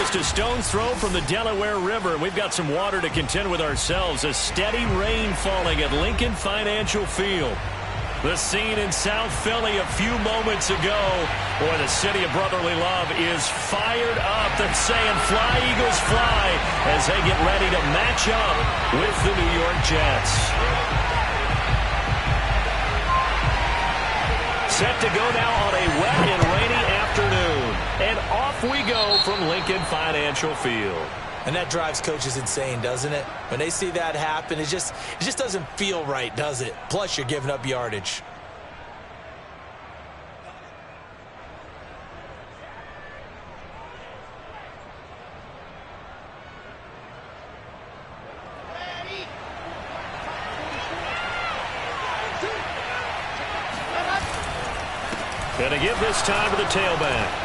just a stone's throw from the Delaware River, and we've got some water to contend with ourselves. A steady rain falling at Lincoln Financial Field. The scene in South Philly a few moments ago. Boy, the city of brotherly love is fired up. They're saying fly, Eagles, fly, as they get ready to match up with the New York Jets. Set to go now on a wet and rainy afternoon. And off we go from Lincoln Financial Field. And that drives coaches insane, doesn't it? When they see that happen, it just doesn't feel right, does it? Plus, you're giving up yardage. Gonna give this time to the tailback.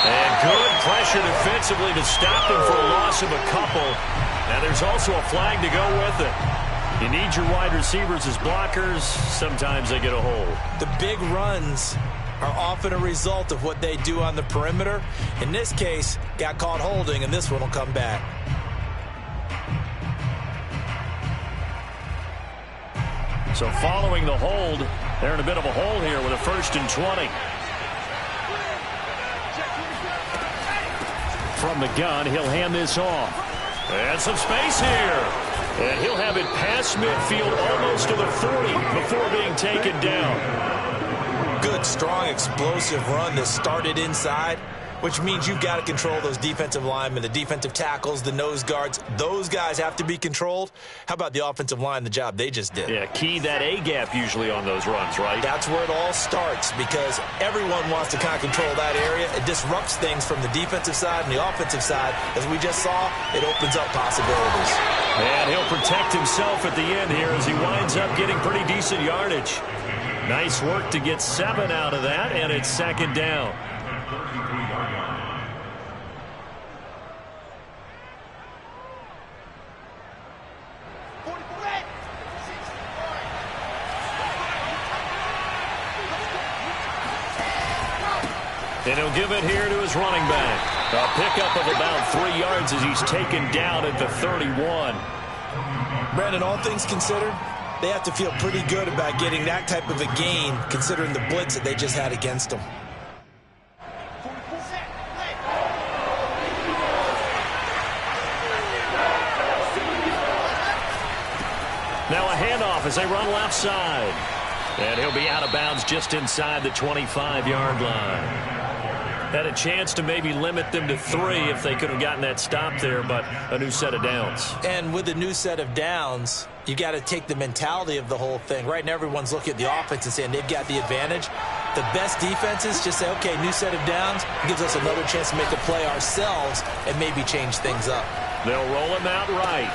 And good pressure defensively to stop him for a loss of a couple. And there's also a flag to go with it. You need your wide receivers as blockers. Sometimes they get a hold. The big runs are often a result of what they do on the perimeter. In this case, got caught holding, and this one will come back. So following the hold, they're in a bit of a hole here with a 1st and 20. From the gun, he'll hand this off. And some space here. And he'll have it past midfield almost to the 40 before being taken down. Good, strong, explosive run that started inside, which means you've got to control those defensive linemen, the defensive tackles, the nose guards. Those guys have to be controlled. How about the offensive line, the job they just did? Yeah, key that A-gap usually on those runs, right? That's where it all starts, because everyone wants to kind of control that area. It disrupts things from the defensive side and the offensive side. As we just saw, it opens up possibilities. And he'll protect himself at the end here as he winds up getting pretty decent yardage. Nice work to get 7 out of that, and it's 2nd down. And he'll give it here to his running back. A pickup of about 3 yards as he's taken down at the 31. Brandon, all things considered, they have to feel pretty good about getting that type of a gain, considering the blitz that they just had against them. Now a handoff as they run left side. And he'll be out of bounds just inside the 25-yard line. Had a chance to maybe limit them to 3 if they could have gotten that stop there, but a new set of downs. And with a new set of downs, you got to take the mentality of the whole thing. Right now, everyone's looking at the offense and saying they've got the advantage. The best defenses just say, okay, new set of downs. It gives us another chance to make a play ourselves and maybe change things up. They'll roll him out right.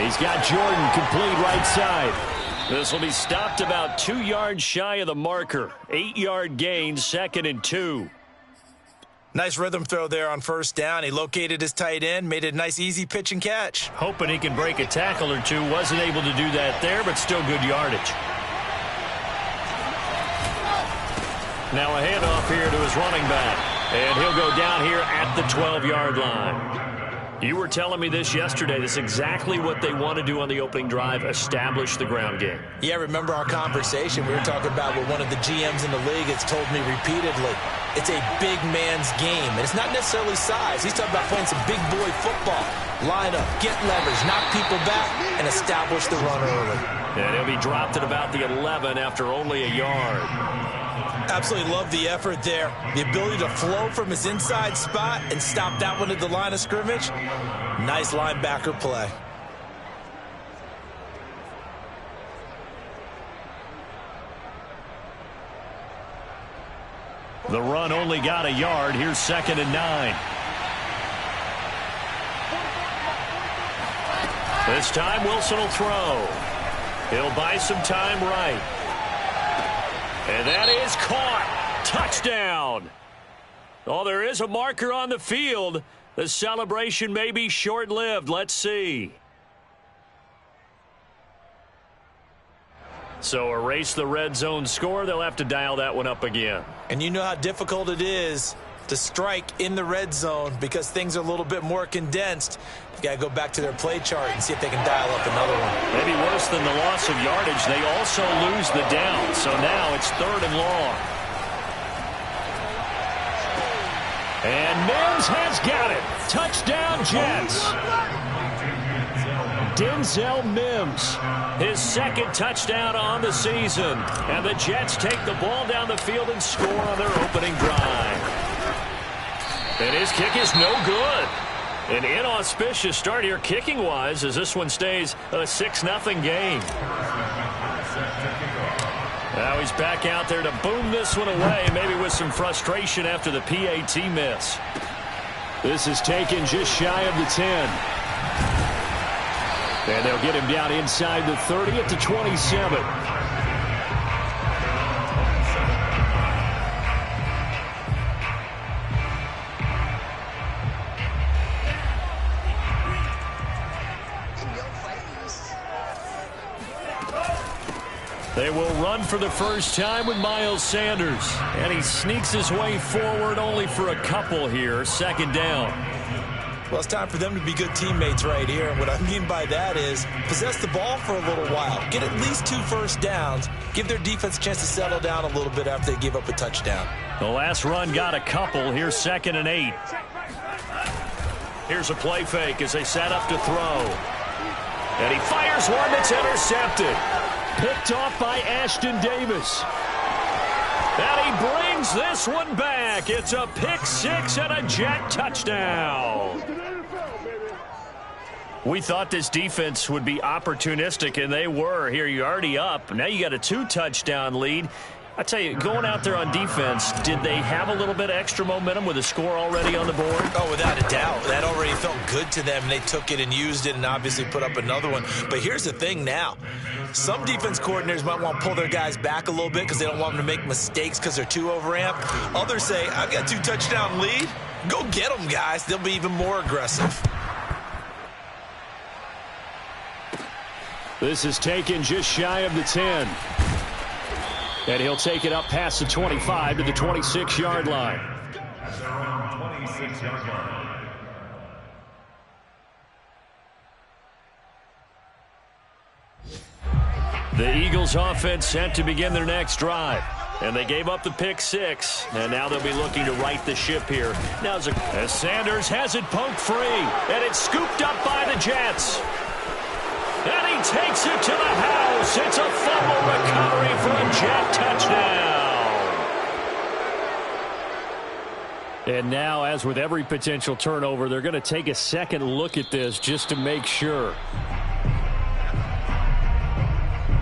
He's got Jordan complete right side. This will be stopped about 2 yards shy of the marker. 8-yard gain, 2nd and 2. Nice rhythm throw there on 1st down. He located his tight end, made it a nice easy pitch and catch. Hoping he can break a tackle or two. Wasn't able to do that there, but still good yardage. Now a handoff here to his running back. And he'll go down here at the 12-yard line. You were telling me this yesterday. This is exactly what they want to do on the opening drive, establish the ground game. Yeah, remember our conversation? We were talking about what one of the GMs in the league has told me repeatedly. It's a big man's game, and it's not necessarily size. He's talking about playing some big boy football. Line up, get leverage, knock people back, and establish the run early. And he'll be dropped at about the 11 after only a yard. Absolutely love the effort there. The ability to flow from his inside spot and stop that one at the line of scrimmage. Nice linebacker play. The run only got a yard. Here's 2nd and 9. This time Wilson will throw. He'll buy some time right. And that is caught. Touchdown. Oh, there is a marker on the field. The celebration may be short-lived. Let's see. So erase the red zone score. They'll have to dial that one up again. And you know how difficult it is to strike in the red zone because things are a little bit more condensed. You've got to go back to their play chart and see if they can dial up another one. Maybe worse than the loss of yardage, they also lose the down. So now it's 3rd and long. And Mims has got it. Touchdown, Jets. Denzel Mims, his 2nd touchdown on the season. And the Jets take the ball down the field and score on their opening drive. And his kick is no good. An inauspicious start here kicking-wise as this one stays a 6-0 game. Now he's back out there to boom this one away, maybe with some frustration after the PAT miss. This is taken just shy of the 10. And they'll get him down inside the 30 at the 27. They will run for the first time with Miles Sanders. And he sneaks his way forward only for a couple here. 2nd down. Well, it's time for them to be good teammates right here. And what I mean by that is possess the ball for a little while. Get at least 2 first downs. Give their defense a chance to settle down a little bit after they give up a touchdown. The last run got a couple. Here's 2nd and 8. Here's a play fake as they set up to throw. And he fires one that's intercepted. Picked off by Ashton Davis. And he brings this one back. It's a pick 6 and a Jet touchdown. We thought this defense would be opportunistic, and they were. Here, you're already up. Now you got a 2-touchdown lead. I tell you, going out there on defense, did they have a little bit of extra momentum with a score already on the board? Oh, without a doubt. That already felt good to them. They took it and used it and obviously put up another one. But here's the thing now. Some defense coordinators might want to pull their guys back a little bit because they don't want them to make mistakes because they're too overamped. Others say, I've got a 2-touchdown lead. Go get them, guys. They'll be even more aggressive. This is taken just shy of the 10. And he'll take it up past the 25 to the 26-yard line. The Eagles offense set to begin their next drive. And they gave up the pick 6. And now they'll be looking to right the ship here. Now as Sanders has it poked free. And it's scooped up by the Jets. And he takes it to the house. It's a fumble recovery for a Jet touchdown. And now, as with every potential turnover, they're going to take a second look at this just to make sure.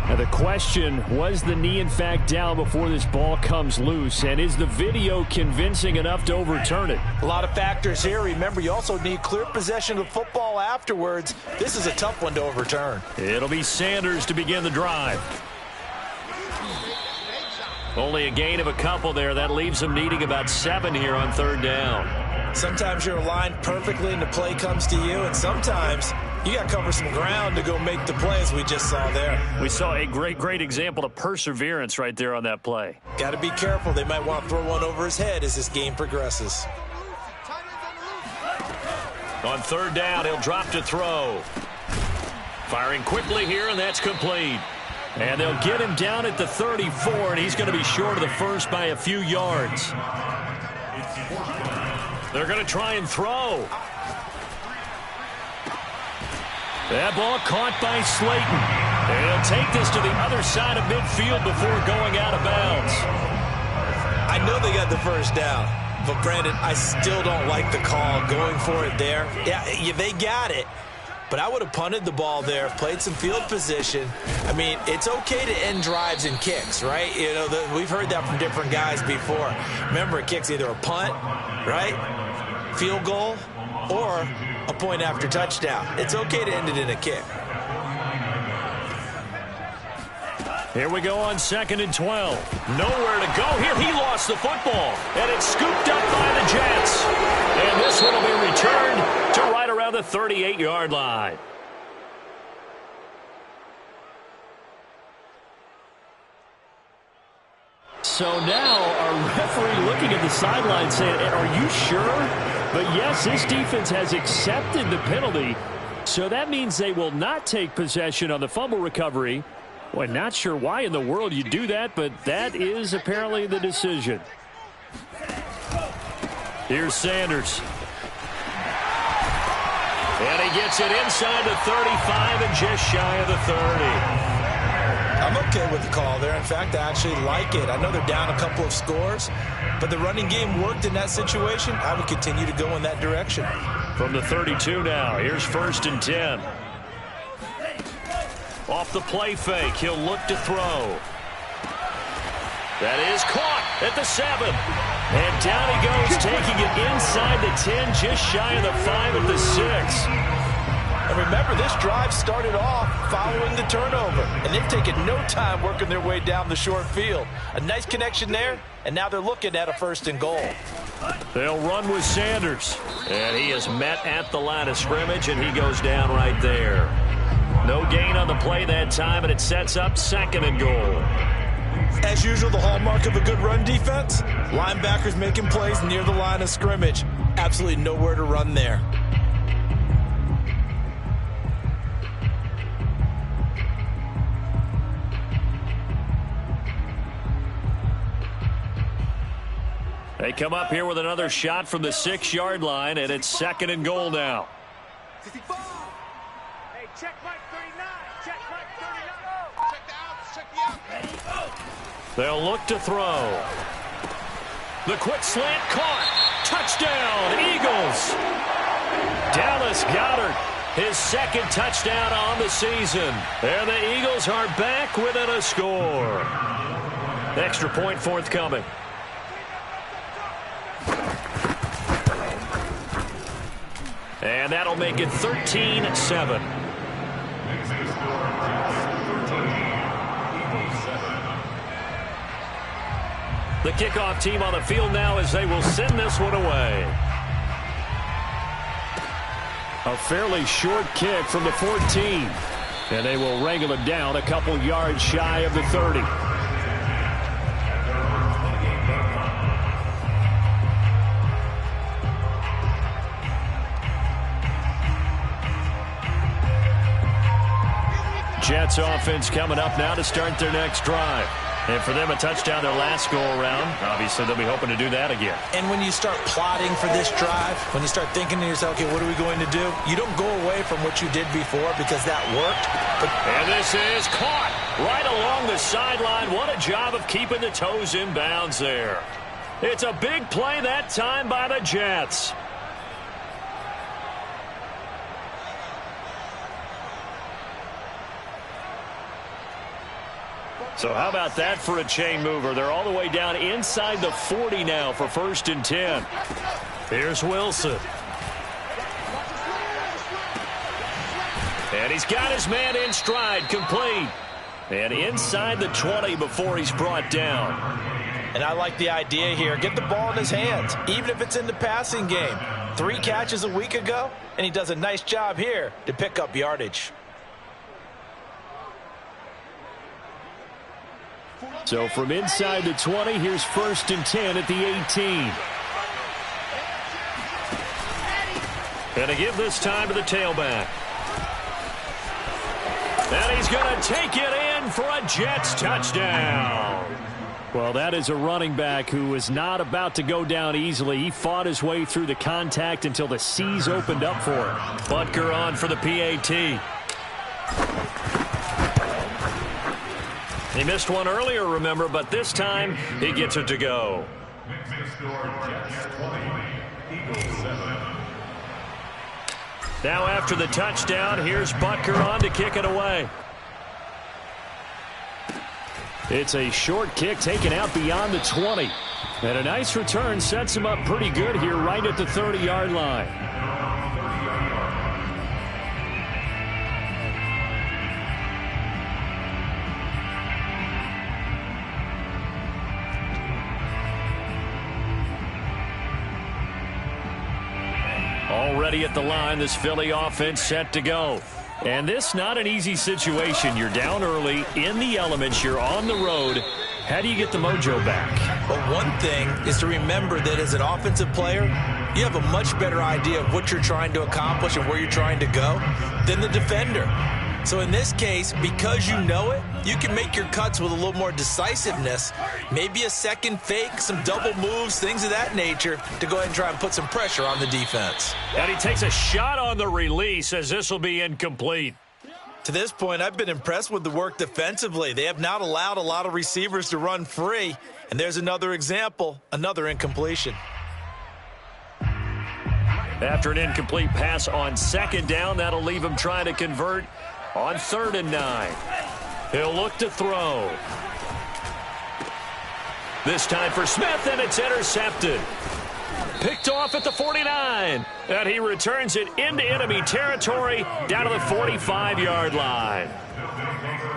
Now the question, was the knee in fact down before this ball comes loose? And is the video convincing enough to overturn it? A lot of factors here. Remember, you also need clear possession of the football afterwards. This is a tough one to overturn. It'll be Sanders to begin the drive. Only a gain of a couple there. That leaves them needing about 7 here on 3rd down. Sometimes you're aligned perfectly and the play comes to you, and sometimes you got to cover some ground to go make the play, as we just saw there. We saw a great example of perseverance right there on that play. Got to be careful. They might want to throw one over his head as this game progresses. On 3rd down, he'll drop to throw. Firing quickly here, and that's complete. And they'll get him down at the 34, and he's going to be short of the first by a few yards. They're going to try and throw. That ball caught by Slayton. And he'll take this to the other side of midfield before going out of bounds. I know they got the first down, but Brandon, I still don't like the call going for it there. Yeah, they got it. But I would have punted the ball there, played some field position. I mean, it's okay to end drives and kicks, right? You know, we've heard that from different guys before. Remember, a kick's either a punt, right, field goal, or a point after touchdown. It's okay to end it in a kick. Here we go on 2nd and 12. Nowhere to go here. He lost the football, and it's scooped up by the Jets. And this one will be returned to right around the 38-yard line. So now our referee looking at the sideline saying, are you sure? But yes, this defense has accepted the penalty. So that means they will not take possession on the fumble recovery. Well, not sure why in the world you do that, but that is apparently the decision. Here's Sanders. And he gets it inside the 35 and just shy of the 30. I'm okay with the call there. In fact, I actually like it. I know they're down a couple of scores, but the running game worked in that situation. I would continue to go in that direction. From the 32 now, here's 1st and 10. Off the play fake, he'll look to throw. That is caught at the 7. And down he goes, taking it inside the 10, just shy of the 5 at the 6. And remember, this drive started off following the turnover, and they've taken no time working their way down the short field. A nice connection there, and now they're looking at a 1st and goal. They'll run with Sanders, and he is met at the line of scrimmage, and he goes down right there. No gain on the play that time, and it sets up 2nd and goal. As usual, the hallmark of a good run defense, linebackers making plays near the line of scrimmage. Absolutely nowhere to run there. They come up here with another shot from the 6-yard line, and it's 2nd and goal now. Hey, check Mike 39. Check Mike 39. Check the out. They'll look to throw. The quick slant caught. Touchdown, Eagles. Dallas Goedert, his 2nd touchdown on the season. And the Eagles are back within a score. Extra point forthcoming. And that'll make it 13-7. The kickoff team on the field now as they will send this one away. A fairly short kick from the 14. And they will wrangle it down a couple yards shy of the 30. Jets offense coming up now to start their next drive. And for them, a touchdown their last go-around. Obviously, they'll be hoping to do that again. And when you start plotting for this drive, when you start thinking to yourself, okay, what are we going to do? You don't go away from what you did before because that worked. And this is caught right along the sideline. What a job of keeping the toes in bounds there. It's a big play that time by the Jets. So how about that for a chain mover? They're all the way down inside the 40 now for 1st and 10. Here's Wilson. And he's got his man in stride, complete. And inside the 20 before he's brought down. And I like the idea here. Get the ball in his hands, even if it's in the passing game. 3 catches a week ago, and he does a nice job here to pick up yardage. So from inside the 20, here's 1st and 10 at the 18. And to give this time to the tailback. And he's going to take it in for a Jets touchdown. Well, that is a running back who was not about to go down easily. He fought his way through the contact until the C's opened up for him. Butker on for the PAT. He missed one earlier, remember, but this time he gets it to go. Now after the touchdown, here's Butker on to kick it away. It's a short kick taken out beyond the 20. And a nice return sets him up pretty good here right at the 30-yard line. Already at the line, this Philly offense set to go. And this not an easy situation. You're down early, in the elements, you're on the road, How do you get the mojo back? Well, one thing is to remember that as an offensive player, you have a much better idea of what you're trying to accomplish and where you're trying to go than the defender. So in this case, because you know it, you can make your cuts with a little more decisiveness, maybe a second fake, some double moves, things of that nature, to go ahead and try and put some pressure on the defense. And he takes a shot on the release as this will be incomplete. To this point, I've been impressed with the work defensively. They have not allowed a lot of receivers to run free. And there's another example, another incompletion. After an incomplete pass on second down, that'll leave him trying to convert on 3rd and 9. He'll look to throw. This time for Smith, and it's intercepted. Picked off at the 49, and he returns it into enemy territory down to the 45-yard line.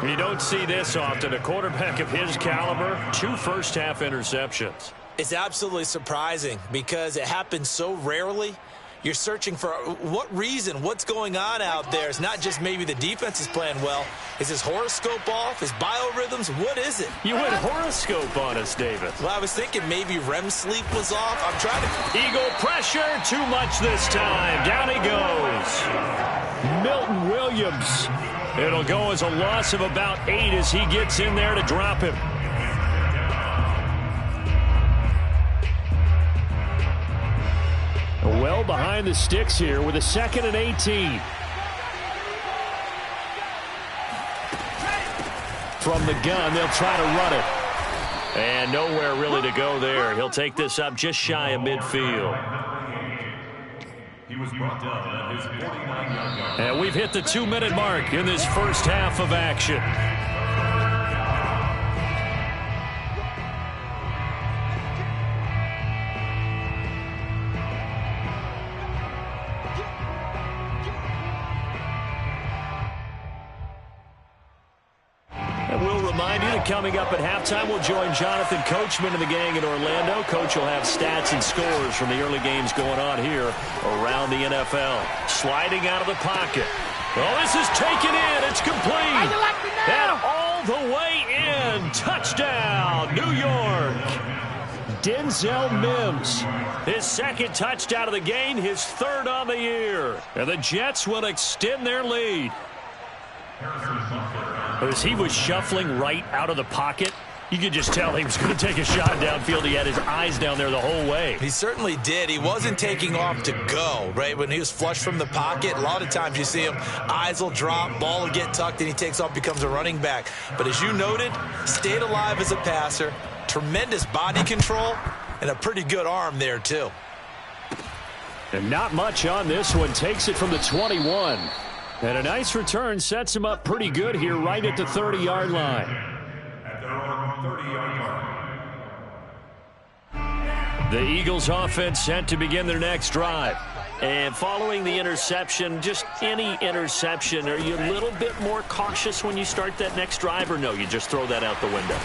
You don't see this often. A quarterback of his caliber, 2 first-half interceptions. It's absolutely surprising because it happens so rarely. You're searching for what reason, what's going on out there. It's not just maybe the defense is playing well. Is his horoscope off? His biorhythms? What is it? You went horoscope on us, David. Well, I was thinking maybe REM sleep was off. I'm trying to... Eagle pressure, too much this time. Down he goes. Milton Williams. It'll go as a loss of about 8 as he gets in there to drop him. Well behind the sticks here with a 2nd and 18. From the gun, they'll try to run it. And nowhere really to go there. He'll take this up just shy of midfield. He was brought down at his 49-yard line. And we've hit the 2-minute mark in this first half of action. Coming up at halftime, we'll join Jonathan Coachman and the gang in Orlando. Coach will have stats and scores from the early games going on here around the NFL. Sliding out of the pocket. Oh, this is taken in. It's complete. And all the way in. Touchdown, New York. Denzel Mims. His 2nd touchdown of the game, his 3rd on the year. And the Jets will extend their lead. As he was shuffling right out of the pocket, you could just tell he was going to take a shot downfield. He had his eyes down there the whole way. He certainly did. He wasn't taking off to go, right? When he was flushed from the pocket, a lot of times you see him, eyes will drop, ball will get tucked, and he takes off, becomes a running back. But as you noted, stayed alive as a passer, tremendous body control, and a pretty good arm there, too. And not much on this one. Takes it from the 21. And a nice return sets him up pretty good here right at the 30-yard line. At their own 30-yard line. The Eagles offense set to begin their next drive. And following the interception, just any interception, are you a little bit more cautious when you start that next drive, or no, you just throw that out the window?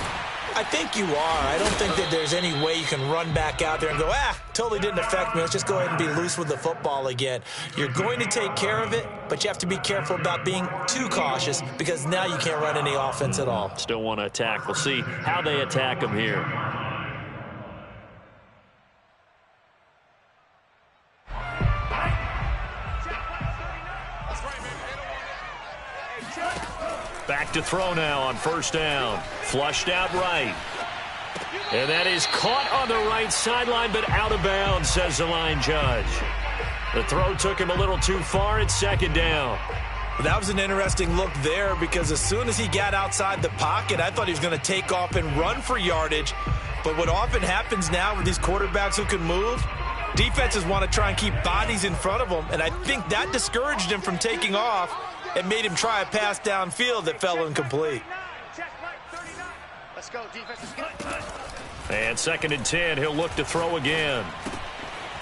I think you are. I don't think that there's any way you can run back out there and go, totally didn't affect me. Let's just go ahead and be loose with the football again. You're going to take care of it, but you have to be careful about being too cautious because now you can't run any offense at all. Still want to attack. We'll see how they attack them here. Back to throw now on 1st down. Flushed out right. And that is caught on the right sideline, but out of bounds, says the line judge. The throw took him a little too far. It's 2nd down. That was an interesting look there because as soon as he got outside the pocket, I thought he was going to take off and run for yardage. But what often happens now with these quarterbacks who can move, defenses want to try and keep bodies in front of them, and I think that discouraged him from taking off and made him try a pass downfield that fell incomplete. Let's go, defense is good. And 2nd and 10, he'll look to throw again.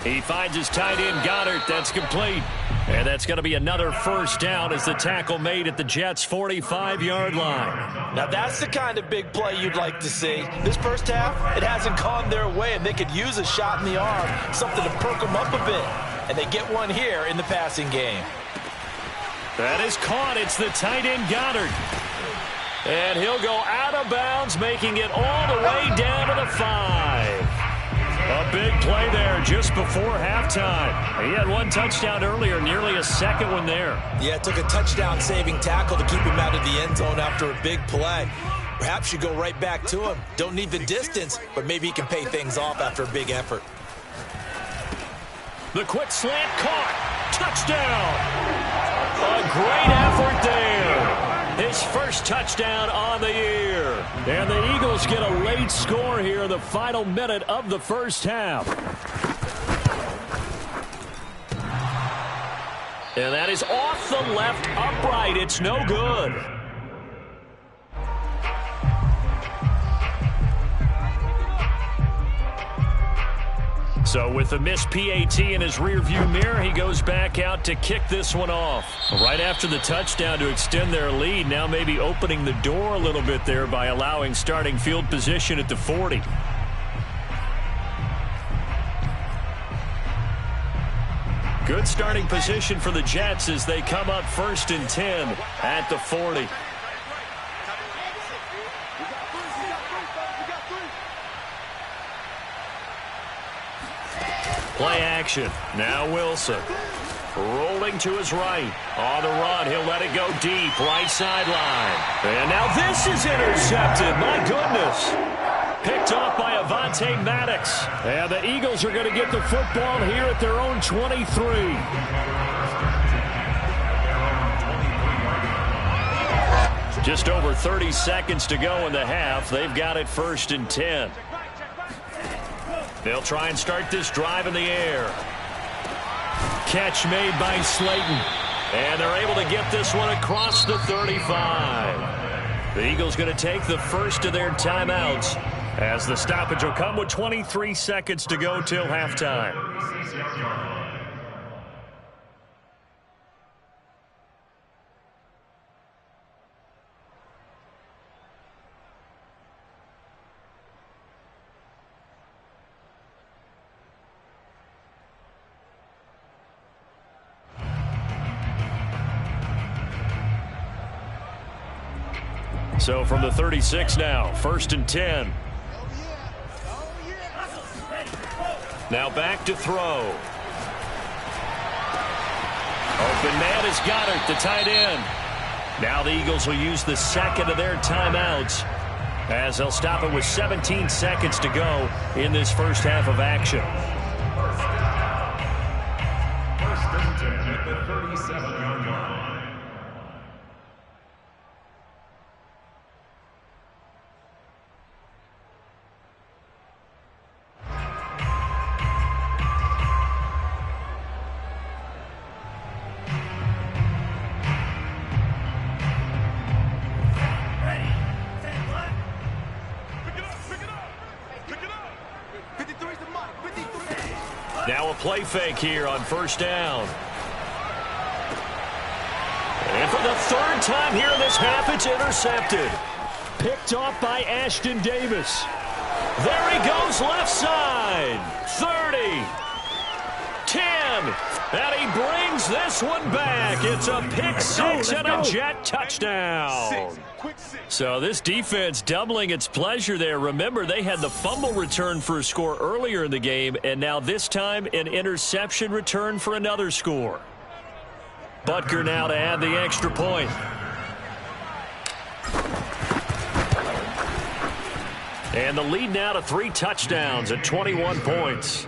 He finds his tight end, Goddard. That's complete. And that's going to be another 1st down as the tackle made at the Jets' 45-yard line. Now, that's the kind of big play you'd like to see. This first half, it hasn't gone their way, and they could use a shot in the arm, something to perk them up a bit. And they get one here in the passing game. That is caught. It's the tight end, Goddard. And he'll go out of bounds, making it all the way down to the 5. A big play there just before halftime. He had one touchdown earlier, nearly a second one there. Yeah, it took a touchdown-saving tackle to keep him out of the end zone after a big play. Perhaps you go right back to him. Don't need the distance, but maybe he can pay things off after a big effort. The quick slant caught. Touchdown. A great effort there. His first touchdown on the year. And the Eagles get a late score here in the final minute of the first half. And that is off the left upright. It's no good. So with the missed PAT in his rearview mirror, he goes back out to kick this one off. Right after the touchdown to extend their lead, now maybe opening the door a little bit there by allowing starting field position at the 40. Good starting position for the Jets as they come up 1st and 10 at the 40. Play action. Now Wilson. Rolling to his right. On the run. He'll let it go deep. Right sideline. And now this is intercepted. My goodness. Picked off by Avonte Maddox. And the Eagles are going to get the football here at their own 23. Just over 30 seconds to go in the half. They've got it 1st and 10. They'll try and start this drive in the air. Catch made by Slayton. And they're able to get this one across the 35. The Eagles going to take the first of their timeouts as the stoppage will come with 23 seconds to go till halftime. So from the 36 now, 1st and 10. Now back to throw. Open man is Goddard, the tight end. Now the Eagles will use the second of their timeouts as they'll stop it with 17 seconds to go in this first half of action. 1st and 10 at the 37-yard line. Now a play fake here on 1st down. And for the 3rd time here in this half, it's intercepted. Picked off by Ashton Davis. There he goes left side. 30. 10. And he brings this one back. It's a pick six and a Jet touchdown. So this defense doubling its pleasure there. Remember, they had the fumble return for a score earlier in the game, and now this time an interception return for another score. Butker now to add the extra point. And the lead now to 3 touchdowns at 21 points.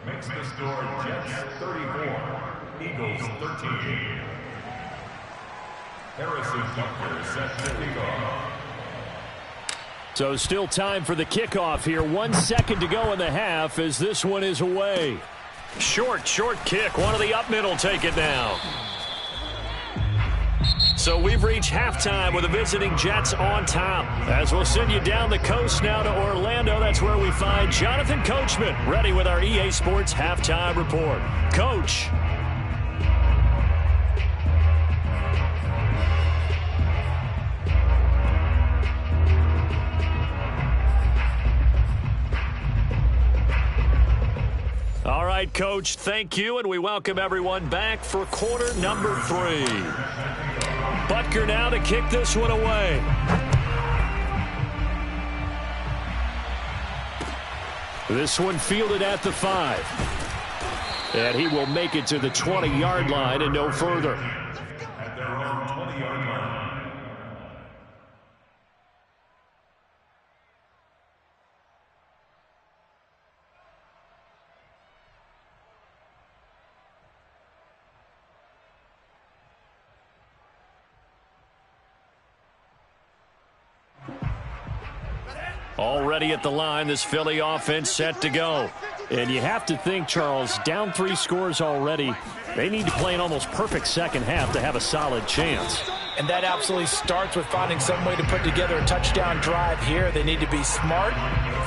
Makes the score Jets 34, Eagles 13. Harrison Butker set to kick off. So still time for the kickoff here. 1 second to go in the half as this one is away. Short kick. One of the up middle take it down. So we've reached halftime with the visiting Jets on top. As we'll send you down the coast now to Orlando. That's where we find Jonathan Coachman ready with our EA Sports Halftime Report. Coach. All right, Coach, thank you, and we welcome everyone back for quarter number 3. Butker now to kick this one away. This one fielded at the 5. And he will make it to the 20-yard line and no further. At their own 20-yard line. Already at the line, this Philly offense set to go. And you have to think, Charles, down 3 scores already. They need to play an almost perfect second half to have a solid chance. And that absolutely starts with finding some way to put together a touchdown drive here. They need to be smart,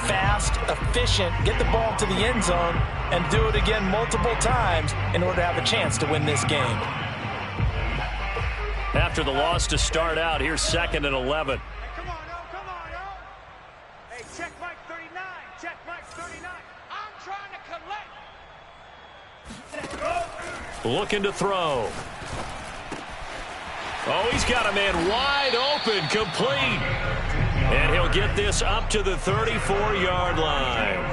fast, efficient, get the ball to the end zone, and do it again multiple times in order to have a chance to win this game. After the loss to start out, here's 2nd and 11. Check Mike 39. Check Mike 39. I'm trying to collect. Looking to throw. Oh, he's got a man wide open, complete. And he'll get this up to the 34-yard line.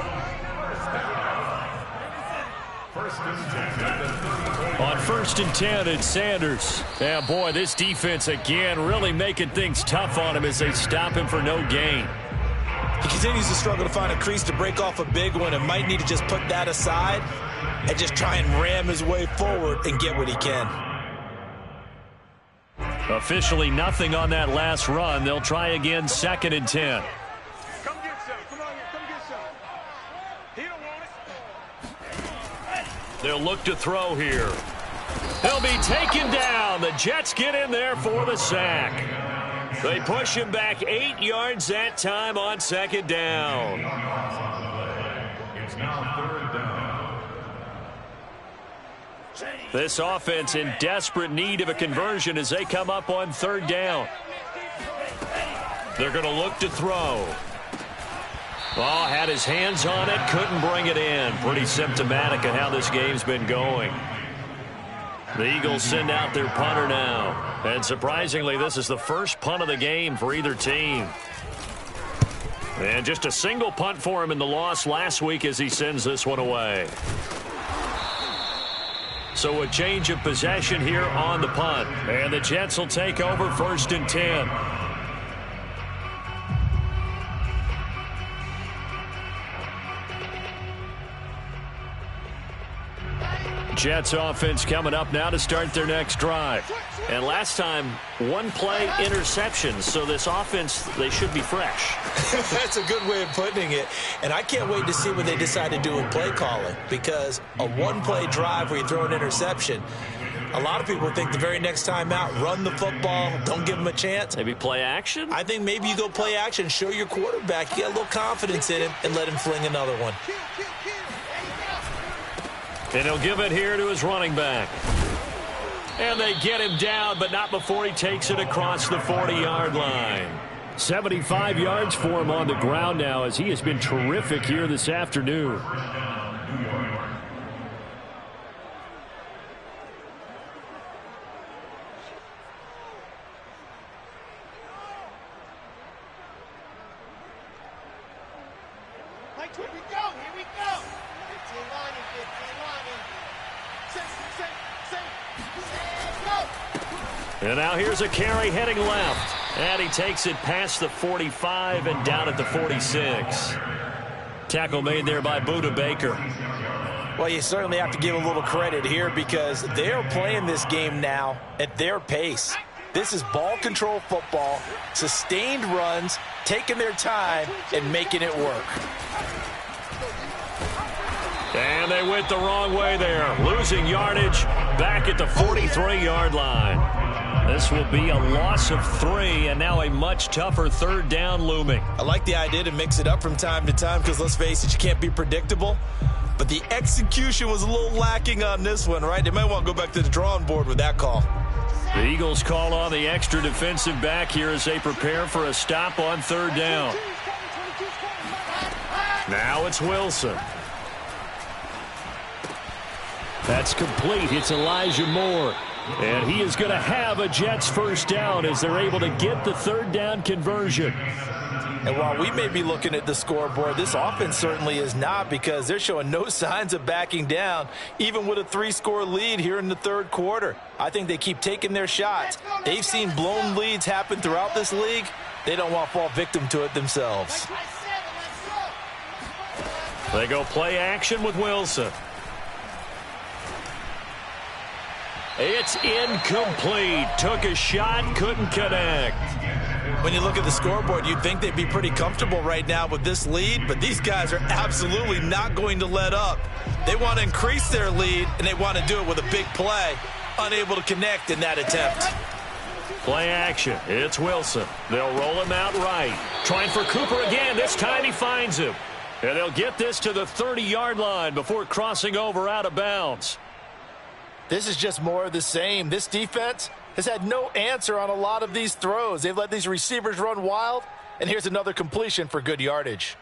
On 1st and 10, it's Sanders. Yeah, boy, this defense again really making things tough on him as they stop him for no gain. He continues to struggle to find a crease to break off a big one and might need to just put that aside and just try and ram his way forward and get what he can. Officially nothing on that last run. They'll try again, 2nd and 10. Come get some. Come on here. Come get some. He don't want it. They'll look to throw here. He'll be taken down. The Jets get in there for the sack. They push him back 8 yards that time on 2nd down. It's now 3rd down. This offense in desperate need of a conversion as they come up on 3rd down. They're going to look to throw. Oh, had his hands on it, couldn't bring it in. Pretty symptomatic of how this game's been going. The Eagles send out their punter now. And surprisingly, this is the first punt of the game for either team. And just a single punt for him in the loss last week as he sends this one away. So a change of possession here on the punt. And the Jets will take over 1st and 10. Jets offense coming up now to start their next drive. And last time, 1 play interception. So this offense, they should be fresh. That's a good way of putting it. And I can't wait to see what they decide to do with play calling. Because a 1-play drive where you throw an interception, a lot of people think the very next time out, run the football, don't give them a chance. Maybe play action? I think maybe you go play action, show your quarterback, you get a little confidence in him, and let him fling another one. And he'll give it here to his running back. And they get him down, but not before he takes it across the 40-yard line. 75 yards for him on the ground now as he has been terrific here this afternoon. And now here's a carry heading left. And he takes it past the 45 and down at the 46. Tackle made there by Budda Baker. Well, you certainly have to give a little credit here because they're playing this game now at their pace. This is ball control football, sustained runs, taking their time, and making it work. And they went the wrong way there, losing yardage back at the 43-yard line. This will be a loss of 3, and now a much tougher 3rd down looming. I like the idea to mix it up from time to time because, let's face it, you can't be predictable. But the execution was a little lacking on this one, right? They might want to go back to the drawing board with that call. The Eagles call on the extra defensive back here as they prepare for a stop on 3rd down. Now it's Wilson. That's complete. It's Elijah Moore. And he is going to have a Jets first down as they're able to get the third down conversion. And while we may be looking at the scoreboard, this offense certainly is not, because they're showing no signs of backing down, even with a 3-score lead here in the third quarter. I think they keep taking their shots. They've seen blown leads happen throughout this league. They don't want to fall victim to it themselves. They go play action with Wilson. It's incomplete. Took a shot, couldn't connect. When you look at the scoreboard, you'd think they'd be pretty comfortable right now with this lead, but these guys are absolutely not going to let up. They want to increase their lead, and they want to do it with a big play. Unable to connect in that attempt. Play action. It's Wilson. They'll roll him out right. Trying for Cooper again. This time he finds him. And they'll get this to the 30-yard line before crossing over out of bounds. This is just more of the same. This defense has had no answer on a lot of these throws. They've let these receivers run wild, and here's another completion for good yardage.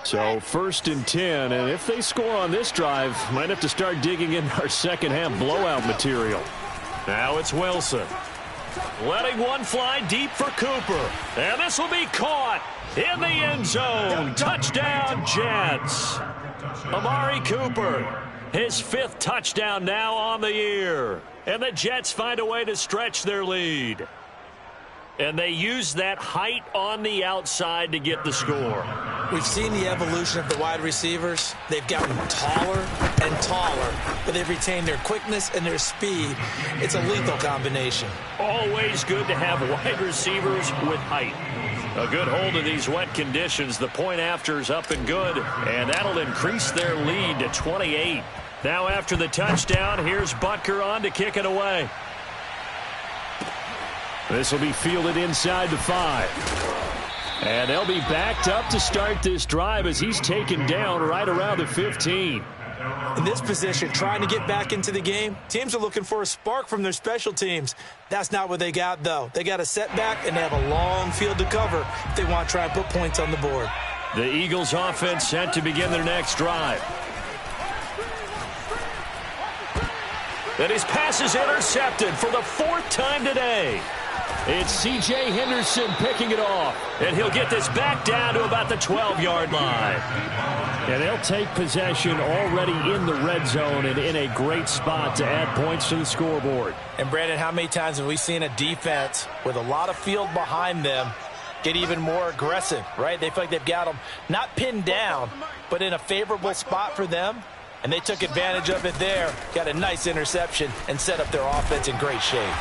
So 1st and 10, and if they score on this drive, might have to start digging in our second-half blowout material. Now it's Wilson. Letting one fly deep for Cooper. And this will be caught in the end zone. Touchdown, Jets. Amari Cooper, his 5th touchdown now on the year. And the Jets find a way to stretch their lead. And they use that height on the outside to get the score. We've seen the evolution of the wide receivers. They've gotten taller and taller, but they've retained their quickness and their speed. It's a lethal combination. Always good to have wide receivers with height. A good hold of these wet conditions. The point after is up and good, and that'll increase their lead to 28. Now after the touchdown, here's Butker on to kick it away. This will be fielded inside the 5. And they'll be backed up to start this drive as he's taken down right around the 15. In this position, trying to get back into the game, teams are looking for a spark from their special teams. That's not what they got, though. They got a setback, and they have a long field to cover if they want to try and put points on the board. The Eagles offense set to begin their next drive. And his pass is intercepted for the 4th time today. It's C.J. Henderson picking it off. And he'll get this back down to about the 12-yard line. And they'll take possession already in the red zone and in a great spot to add points to the scoreboard. And, Brandon, how many times have we seen a defense with a lot of field behind them get even more aggressive, right? They feel like they've got them not pinned down, but in a favorable spot for them. And they took advantage of it there. Got a nice interception and set up their offense in great shape.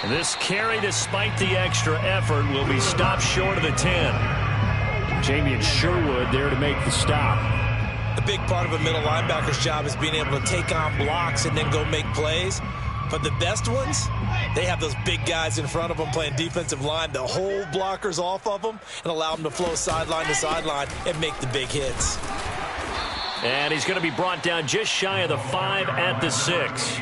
This carry, despite the extra effort, will be stopped short of the 10. Jamian Sherwood there to make the stop. A big part of a middle linebacker's job is being able to take on blocks and then go make plays. But the best ones, they have those big guys in front of them playing defensive line to hold blockers off of them and allow them to flow sideline to sideline and make the big hits. And he's going to be brought down just shy of the 5 at the 6.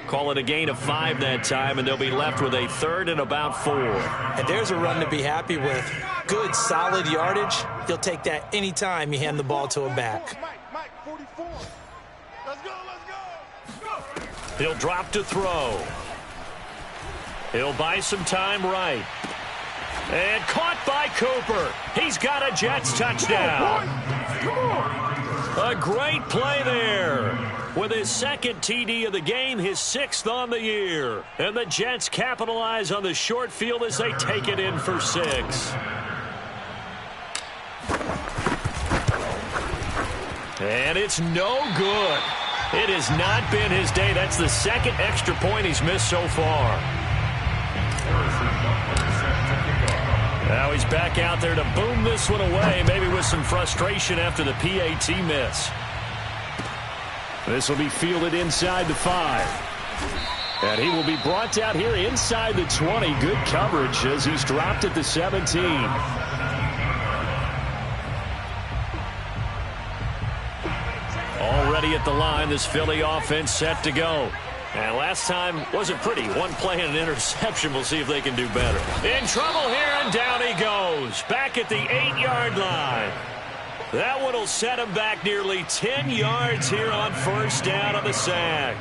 Call it a gain of 5 that time, and they'll be left with a 3rd and about 4. And there's a run to be happy with. Good, solid yardage. He'll take that any time you hand the ball to a back. Mike, 44. Let's go, let's go. He'll drop to throw. He'll buy some time right. And caught by Cooper. He's got a Jets touchdown. A great play there. With his 2nd TD of the game, his 6th on the year. And the Jets capitalize on the short field as they take it in for 6. And it's no good. It has not been his day. That's the 2nd extra point he's missed so far. Now he's back out there to boom this one away, maybe with some frustration after the PAT miss. This will be fielded inside the 5. And he will be brought down here inside the 20. Good coverage as he's dropped at the 17. Already at the line, this Philly offense set to go. And last time wasn't pretty. One play and an interception. We'll see if they can do better. In trouble here, and down he goes. Back at the 8-yard line. That one will set him back nearly 10 yards here on first down on the sack.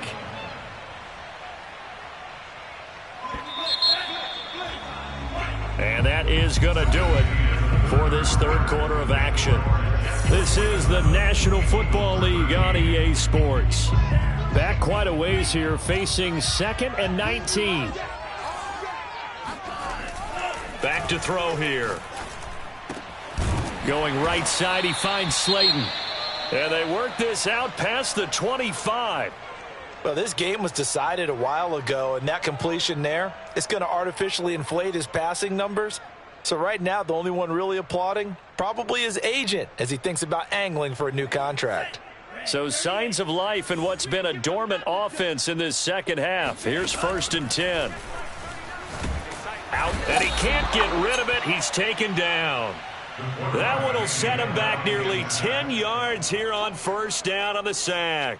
And that is going to do it for this third quarter of action. This is the National Football League on EA Sports. Back quite a ways here, facing 2nd and 19. Back to throw here. Going right side, he finds Slayton. And they work this out past the 25. Well, this game was decided a while ago, and that completion there, it's going to artificially inflate his passing numbers. So right now, the only one really applauding probably his agent as he thinks about angling for a new contract. So signs of life in what's been a dormant offense in this second half. Here's 1st and 10. Out, and he can't get rid of it. He's taken down. That one will set him back nearly 10 yards here on first down on the sack.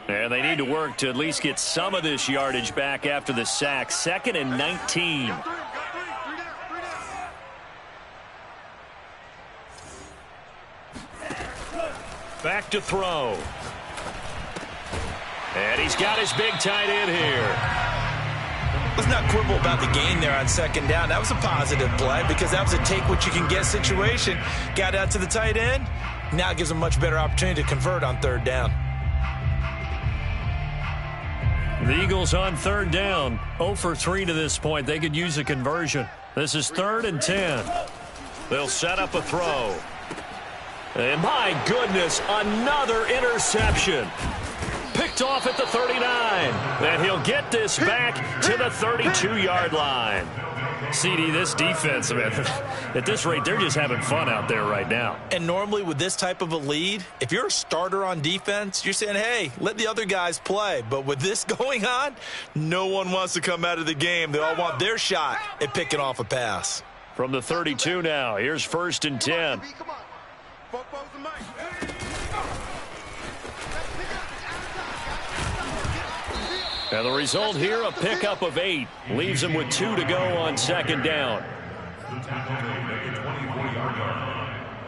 And they need to work to at least get some of this yardage back after the sack. 2nd and 19. Back to throw. And he's got his big tight end here. Let's not quibble about the gain there on 2nd down. That was a positive play because that was a take-what-you-can-get situation. Got out to the tight end. Now it gives him a much better opportunity to convert on 3rd down. The Eagles on 3rd down. 0 for 3 to this point. They could use a conversion. This is 3rd and 10. They'll set up a throw. And my goodness, another interception. Picked off at the 39. And he'll get this back to the 32-yard line. CD, this defense, man, at this rate, they're just having fun out there right now. And normally with this type of a lead, if you're a starter on defense, you're saying, hey, let the other guys play. But with this going on, no one wants to come out of the game. They all want their shot at picking off a pass. From the 32 now, here's 1st and 10. And the result here, a pickup of 8. Leaves him with 2 to go on 2nd down.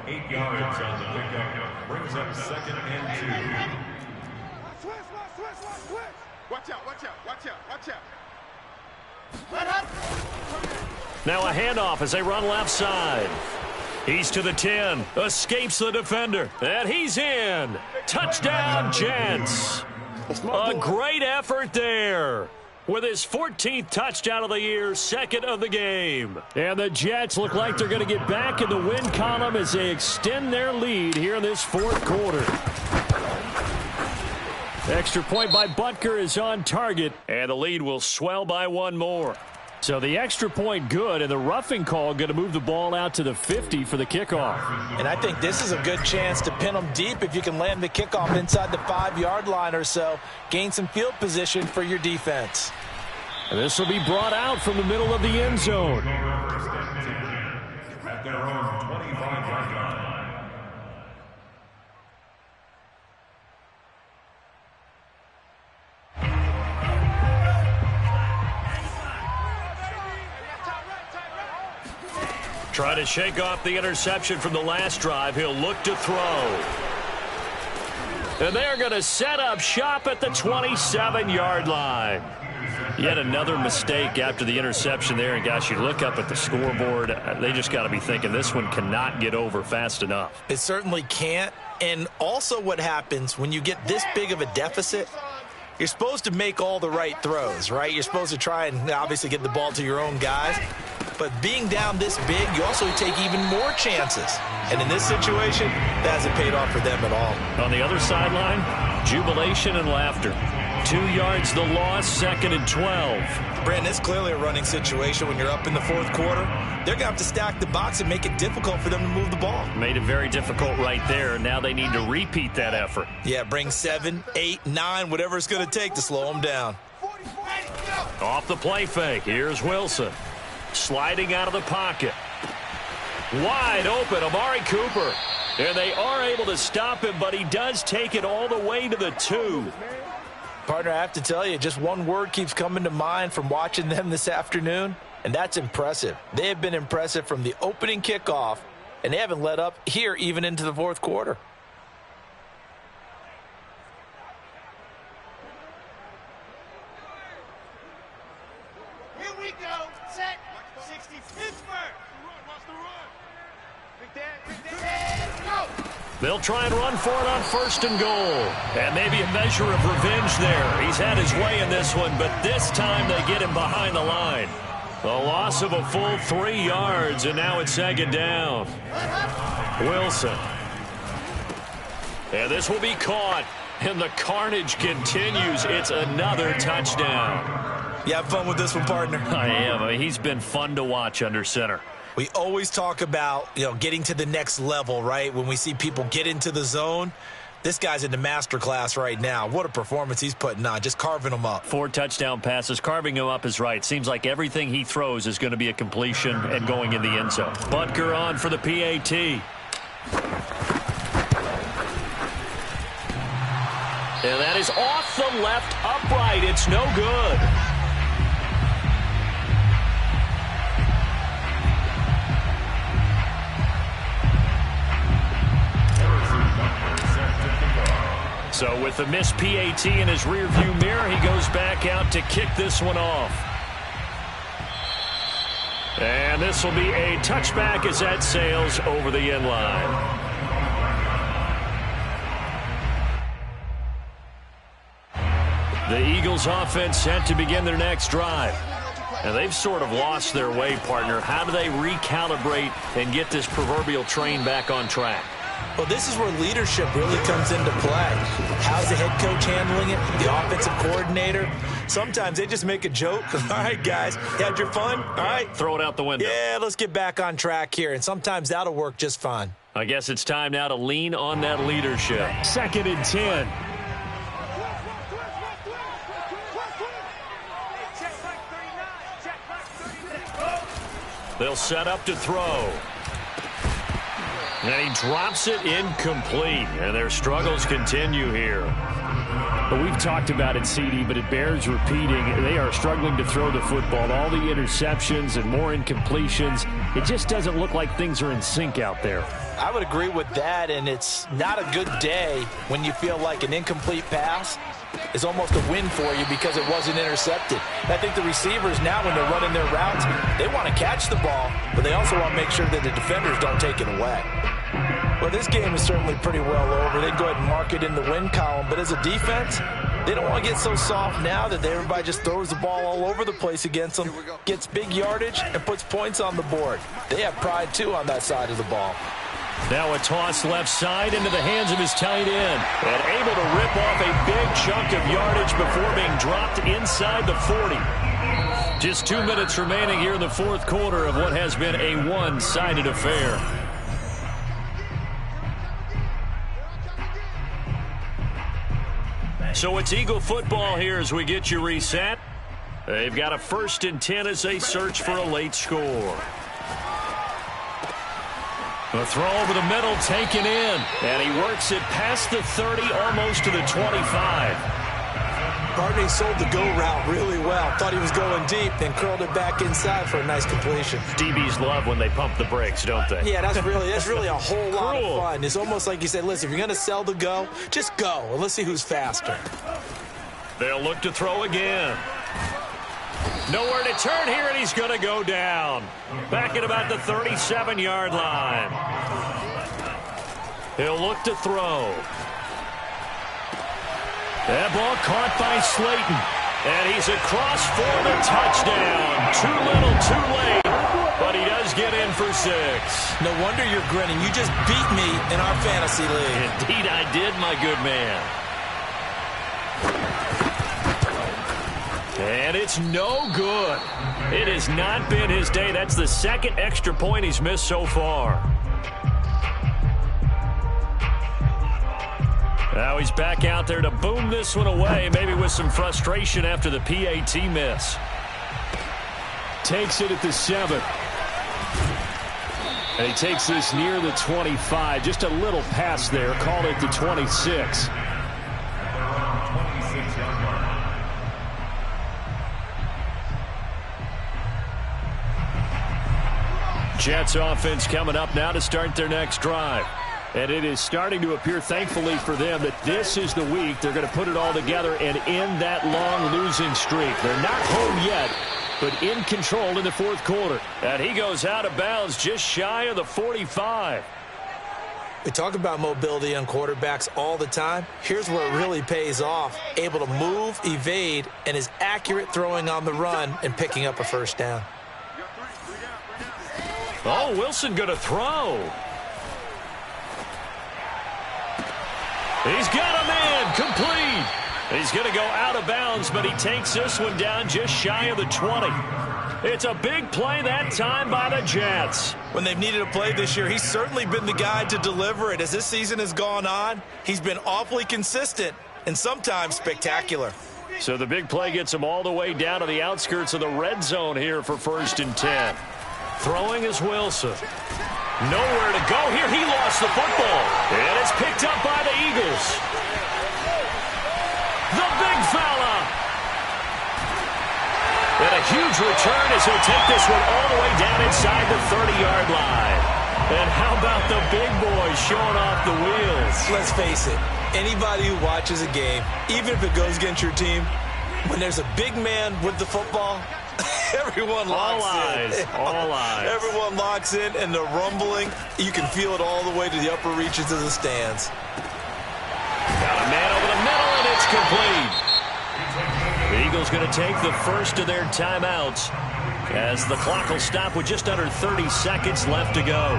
8 yards on the pickup. Brings up 2nd and 2. Watch out, watch out, watch out, watch out. Now a handoff as they run left side. He's to the 10. Escapes the defender. And he's in. Touchdown, Jets. A great effort there. With his 14th touchdown of the year, 2nd of the game. And the Jets look like they're going to get back in the win column as they extend their lead here in this 4th quarter. Extra point by Butker is on target, and the lead will swell by 1 more. So the extra point good, and the roughing call going to move the ball out to the 50 for the kickoff. And I think this is a good chance to pin them deep if you can land the kickoff inside the 5-yard line or so. Gain some field position for your defense. And this will be brought out from the middle of the end zone. At their own 25-yard line. Try to shake off the interception from the last drive. He'll look to throw. And they're going to set up shop at the 27-yard line. Yet another mistake after the interception there. And, gosh, you look up at the scoreboard. They just got to be thinking this one cannot get over fast enough. It certainly can't. And also what happens when you get this big of a deficit, you're supposed to make all the right throws, right? You're supposed to try and obviously get the ball to your own guys. But being down this big, you also take even more chances. And in this situation, that hasn't paid off for them at all. On the other sideline, jubilation and laughter. 2 yards the loss, 2nd and 12. Brandon, it's clearly a running situation when you're up in the 4th quarter. They're going to have to stack the box and make it difficult for them to move the ball. Made it very difficult right there. Now they need to repeat that effort. Yeah, bring 7, 8, 9, whatever it's going to take to slow them down. Off the play fake, here's Wilson. Sliding out of the pocket. Wide open, Amari Cooper. And they are able to stop him, but he does take it all the way to the 2. Partner, I have to tell you, just one word keeps coming to mind from watching them this afternoon, and that's impressive. They have been impressive from the opening kickoff, and they haven't let up here even into the fourth quarter. Here we go. Set. 60 Pittsburgh. Watch the run. Big Dan, go. They'll try and run for it on 1st and goal. And maybe a measure of revenge there. He's had his way in this one, but this time they get him behind the line. A loss of a full 3 yards, and now it's 2nd down. Wilson. And this will be caught, and the carnage continues. It's another touchdown. You have fun with this one, partner? I am. I mean, he's been fun to watch under center. We always talk about, getting to the next level, right? When we see people get into the zone, this guy's in the master class right now. What a performance he's putting on, just carving them up. 4 touchdown passes. Carving him up is right. Seems like everything he throws is going to be a completion and going in the end zone. Butker on for the PAT. And that is off the left upright. It's no good. So with the missed PAT in his rearview mirror, he goes back out to kick this one off. And this will be a touchback as that sails over the end line. The Eagles offense set to begin their next drive. And they've sort of lost their way, partner. How do they recalibrate and get this proverbial train back on track? Well, this is where leadership really comes into play. How's the head coach handling it? The offensive coordinator? Sometimes they just make a joke. All right, guys, you had your fun? All right. Throw it out the window. Yeah, let's get back on track here. And sometimes that'll work just fine. I guess it's time now to lean on that leadership. 2nd and 10. They'll set up to throw. And he drops it incomplete. And their struggles continue here. But we've talked about it, CD, but it bears repeating. They are struggling to throw the football. All the interceptions and more incompletions. It just doesn't look like things are in sync out there. I would agree with that, and it's not a good day when you feel like an incomplete pass is almost a win for you because it wasn't intercepted. I think the receivers now, when they're running their routes, they want to catch the ball, but they also want to make sure that the defenders don't take it away. Well, this game is certainly pretty well over. They go ahead and mark it in the win column, but as a defense, they don't want to get so soft now that everybody just throws the ball all over the place against them, gets big yardage, and puts points on the board. They have pride, too, on that side of the ball. Now a toss left side into the hands of his tight end. And able to rip off a big chunk of yardage before being dropped inside the 40. Just 2 minutes remaining here in the fourth quarter of what has been a one-sided affair. So it's Eagle football here as we get you reset. They've got a 1st and 10 as they search for a late score. A throw over the middle taken in. And he works it past the 30, almost to the 25. Barney sold the go route really well. Thought he was going deep, then curled it back inside for a nice completion. DBs love when they pump the brakes, don't they? Yeah, that's really a whole lot of fun. It's almost like you said, listen, if you're going to sell the go, just go, and let's see who's faster. They'll look to throw again. Nowhere to turn here, and he's going to go down. Back at about the 37-yard line. He'll look to throw. That ball caught by Slayton. And he's across for the touchdown. Too little, too late. But he does get in for 6. No wonder you're grinning. You just beat me in our fantasy league. Indeed I did, my good man. And it's no good. It has not been his day. That's the 2nd extra point he's missed so far. Now he's back out there to boom this one away, maybe with some frustration after the PAT miss. Takes it at the 7. And he takes this near the 25. Just a little pass there. Called it the 26. 26-yard line. Jets offense coming up now to start their next drive. And it is starting to appear, thankfully for them, that this is the week they're going to put it all together and end that long losing streak. They're not home yet, but in control in the fourth quarter. And he goes out of bounds just shy of the 45. We talk about mobility on quarterbacks all the time. Here's where it really pays off. Able to move, evade, and is accurate throwing on the run and picking up a first down. Oh, Wilson going to throw. He's got a man complete. He's going to go out of bounds, but he takes this one down just shy of the 20. It's a big play that time by the Jets. When they've needed a play this year, he's certainly been the guy to deliver it. As this season has gone on, he's been awfully consistent and sometimes spectacular. So the big play gets him all the way down to the outskirts of the red zone here for 1st and 10. Throwing is Wilson. Nowhere to go here. He lost the football. And it's picked up by the Eagles. The big fella. And a huge return as he'll take this one all the way down inside the 30-yard line. And how about the big boys showing off the wheels? Let's face it, anybody who watches a game, even if it goes against your team, when there's a big man with the football, everyone locks in. All eyes. Everyone locks in, and the rumbling, you can feel it all the way to the upper reaches of the stands. Got a man over the middle, and it's complete. The Eagles going to take the first of their timeouts as the clock will stop with just under 30 seconds left to go.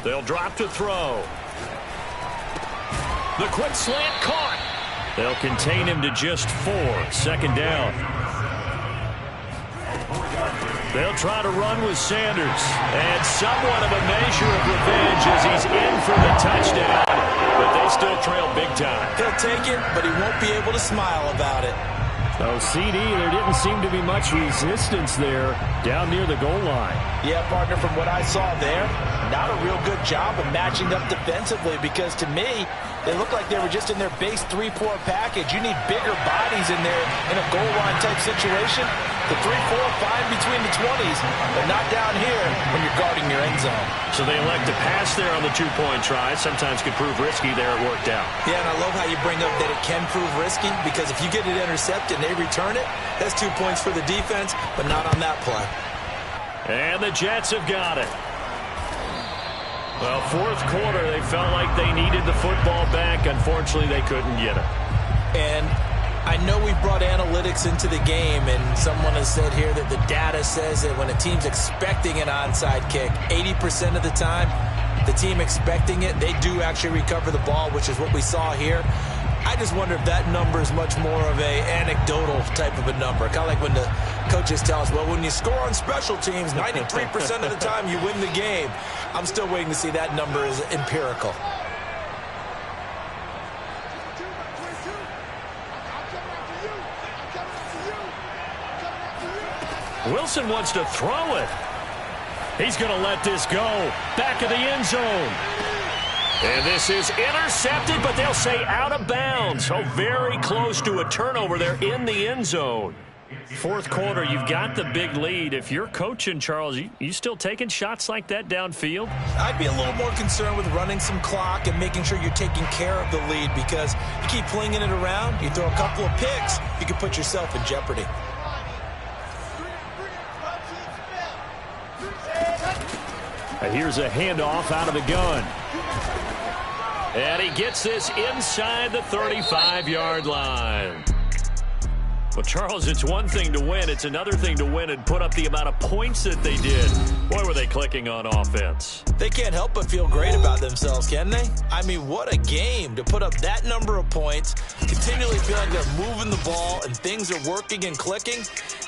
They'll drop to throw. The quick slant caught. They'll contain him to just 4. 2nd down. They'll try to run with Sanders. And somewhat of a measure of revenge as he's in for the touchdown. But they still trail big time. He'll take it, but he won't be able to smile about it. Oh, CD, there didn't seem to be much resistance there down near the goal line. Yeah, partner, from what I saw there, not a real good job of matching up defensively because to me, they look like they were just in their base 3-4 package. You need bigger bodies in there in a goal line type situation. The 3-4 fine between the 20s, but not down here when you're guarding your end zone. So they elect to pass there on the 2-point try. Sometimes could prove risky there. It worked out. Yeah, and I love how you bring up that it can prove risky because if you get it intercepted and they return it, that's 2 points for the defense, but not on that play. And the Jets have got it. Well, 4th quarter, they felt like they needed the football back. Unfortunately, they couldn't get it. And I know we brought analytics into the game, and someone has said here that the data says that when a team's expecting an onside kick, 80% of the time, the team expecting it, they do actually recover the ball, which is what we saw here. I just wonder if that number is much more of a anecdotal type of a number. Kind of like when the coaches tell us, well, when you score on special teams, 93% of the time you win the game. I'm still waiting to see that number is empirical. Wilson wants to throw it. He's going to let this go. Back of the end zone. And this is intercepted, but they'll say out of bounds. So very close to a turnover there in the end zone. 4th quarter, you've got the big lead. If you're coaching, Charles, you still taking shots like that downfield? I'd be a little more concerned with running some clock and making sure you're taking care of the lead because you keep flinging it around, you throw a couple of picks, you can put yourself in jeopardy. And here's a handoff out of the gun. And he gets this inside the 35-yard line. Well, Charles, it's one thing to win. It's another thing to win and put up the amount of points that they did. Boy, were they clicking on offense. They can't help but feel great about themselves, can they? I mean, what a game to put up that number of points, continually feel like they're moving the ball and things are working and clicking.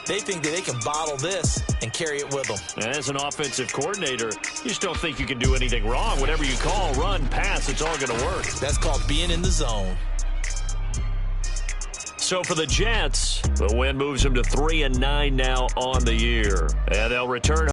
They think that they can bottle this and carry it with them. As an offensive coordinator, you just don't think you can do anything wrong. Whatever you call, run, pass, it's all going to work. That's called being in the zone. So for the Jets, the win moves them to 3-9 now on the year. And they'll return